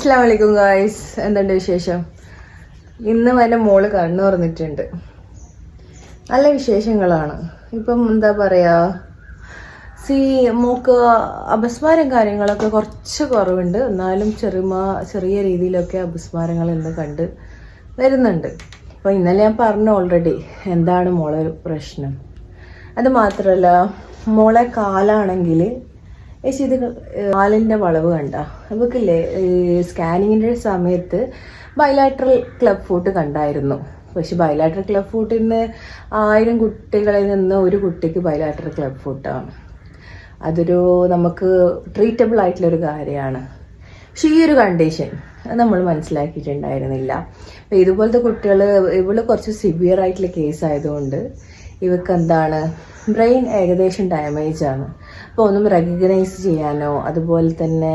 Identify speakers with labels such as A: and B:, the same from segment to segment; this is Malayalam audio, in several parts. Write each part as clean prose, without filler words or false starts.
A: അസ്സലാമു അലൈക്കും ഗായ്സ്, എന്തുണ്ട് വിശേഷം? ഇന്ന് എൻ്റെ മോള് കണ്ണു തുറന്നിട്ടുണ്ട്. നല്ല വിശേഷങ്ങളാണ്. ഇപ്പം എന്താ പറയുക, മോക്ക് അപസ്മാരം കാര്യങ്ങളൊക്കെ കുറച്ച് കുറവുണ്ട്. എന്നാലും ചെറിയ രീതിയിലൊക്കെ അപസ്മാരങ്ങൾ ഇന്ന് കണ്ട് വരുന്നുണ്ട്. അപ്പോൾ ഇന്നലെ ഞാൻ പറഞ്ഞു ഓൾറെഡി എന്താണ് മോളെ പ്രശ്നം. അത് മാത്രമല്ല, മോളെ കാലാണെങ്കിൽ ഇത് കാലിൻ്റെ വളവ് കണ്ട നമുക്കില്ലേ, സ്കാനിങ്ങിൻ്റെ സമയത്ത് ബൈലാറ്ററൽ ക്ലബ് ഫുട്ട് കണ്ടായിരുന്നു. പക്ഷെ ബൈലാറ്ററൽ ക്ലബ് ഫുട്ടിൽ നിന്ന് 1000 കുട്ടികളിൽ നിന്ന് ഒരു കുട്ടിക്ക് ബൈലാറ്ററൽ ക്ലബ് ഫുട്ടാണ്. അതൊരു നമുക്ക് ട്രീറ്റബിൾ ആയിട്ടുള്ളൊരു കാര്യമാണ്. പക്ഷെ ഈ ഒരു കണ്ടീഷൻ നമ്മൾ മനസ്സിലാക്കിയിട്ടുണ്ടായിരുന്നില്ല. അപ്പോൾ ഇതുപോലത്തെ കുട്ടികൾ, ഇവള് കുറച്ച് സിവിയർ ആയിട്ടുള്ള കേസ് ആയതുകൊണ്ട് ഇവർക്ക് എന്താണ്, ബ്രെയിൻ ഏകദേശം ഡാമേജ് ആണ്. അപ്പോൾ ഒന്നും റെക്കഗ്നൈസ് ചെയ്യാനോ അതുപോലെ തന്നെ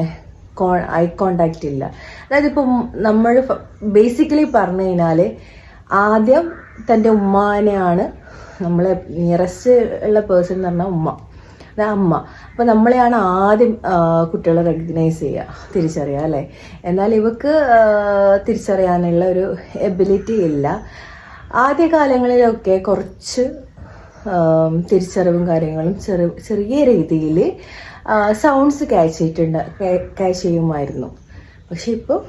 A: ഐ കോണ്ടാക്റ്റ് ഇല്ല. അതായത് ഇപ്പം നമ്മൾ ബേസിക്കലി പറഞ്ഞു കഴിഞ്ഞാൽ ആദ്യം തൻ്റെ ഉമ്മാനെയാണ് നമ്മളെ നിയറസ്റ്റ് ഉള്ള പേഴ്സൺ എന്ന് പറഞ്ഞാൽ അമ്മ. അപ്പോൾ നമ്മളെയാണ് ആദ്യം കുട്ടികളെ റെക്കഗ്നൈസ് ചെയ്യുക, തിരിച്ചറിയുക അല്ലേ. എന്നാൽ ഇവക്ക് തിരിച്ചറിയാനുള്ള ഒരു എബിലിറ്റി ഇല്ല. ആദ്യകാലങ്ങളിലൊക്കെ കുറച്ച് തിരിച്ചറിവും കാര്യങ്ങളും ചെറിയ രീതിയിൽ സൗണ്ട്സ് ക്യാച്ച് ചെയ്യുമായിരുന്നു. പക്ഷെ ഇപ്പോൾ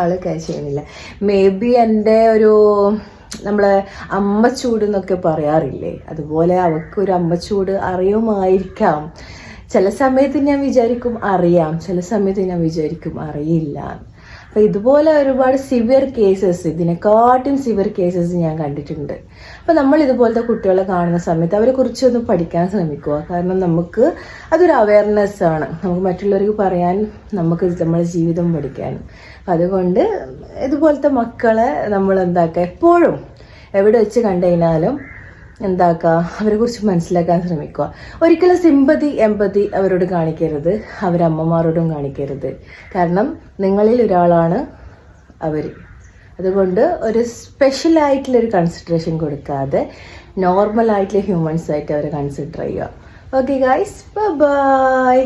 A: ആള് ക്യാച്ച് ചെയ്യുന്നില്ല. മേ ബി എൻ്റെ ഒരു നമ്മളെ അമ്മച്ചൂട് എന്നൊക്കെ പറയാറില്ലേ, അതുപോലെ അവൾക്കൊരു അമ്മച്ചൂട് അറിയുമായിരിക്കാം. ചില സമയത്ത് ഞാൻ വിചാരിക്കും അറിയാം, ചില സമയത്ത് ഞാൻ വിചാരിക്കും അറിയില്ല. അപ്പോൾ ഇതുപോലെ ഒരുപാട് സിവിയർ കേസസ്, ഇതിനെക്കാട്ടും സിവിയർ കേസസ് ഞാൻ കണ്ടിട്ടുണ്ട്. അപ്പോൾ നമ്മൾ ഇതുപോലത്തെ കുട്ടികളെ കാണുന്ന സമയത്ത് അവരെ കുറിച്ചൊന്ന് പഠിക്കാൻ ശ്രമിക്കുക. കാരണം നമുക്ക് അതൊരു അവയർനെസ് ആണ്, നമുക്ക് മറ്റുള്ളവർക്ക് പറയാൻ, നമുക്ക് നമ്മുടെ ജീവിതം പഠിക്കാനും. അതുകൊണ്ട് ഇതുപോലത്തെ മക്കളെ നമ്മൾ എന്താക്കുക, എപ്പോഴും എവിടെ വെച്ച് കണ്ടു കഴിഞ്ഞാലും എന്താക്കുക, അവരെ കുറിച്ച് മനസ്സിലാക്കാൻ ശ്രമിക്കുക. ഒരിക്കലും സിമ്പതി എമ്പതി അവരോട് കാണിക്കരുത്, അവരമ്മമാരോടും കാണിക്കരുത്. കാരണം നിങ്ങളിൽ ഒരാളാണ് അവർ. അതുകൊണ്ട് ഒരു സ്പെഷ്യലായിട്ടുള്ളൊരു കൺസിഡറേഷൻ കൊടുക്കാതെ നോർമൽ ആയിട്ടുള്ള ഹ്യൂമൻസ് ആയിട്ട് അവരെ കൺസിഡർ ചെയ്യുക. Okay guys, by.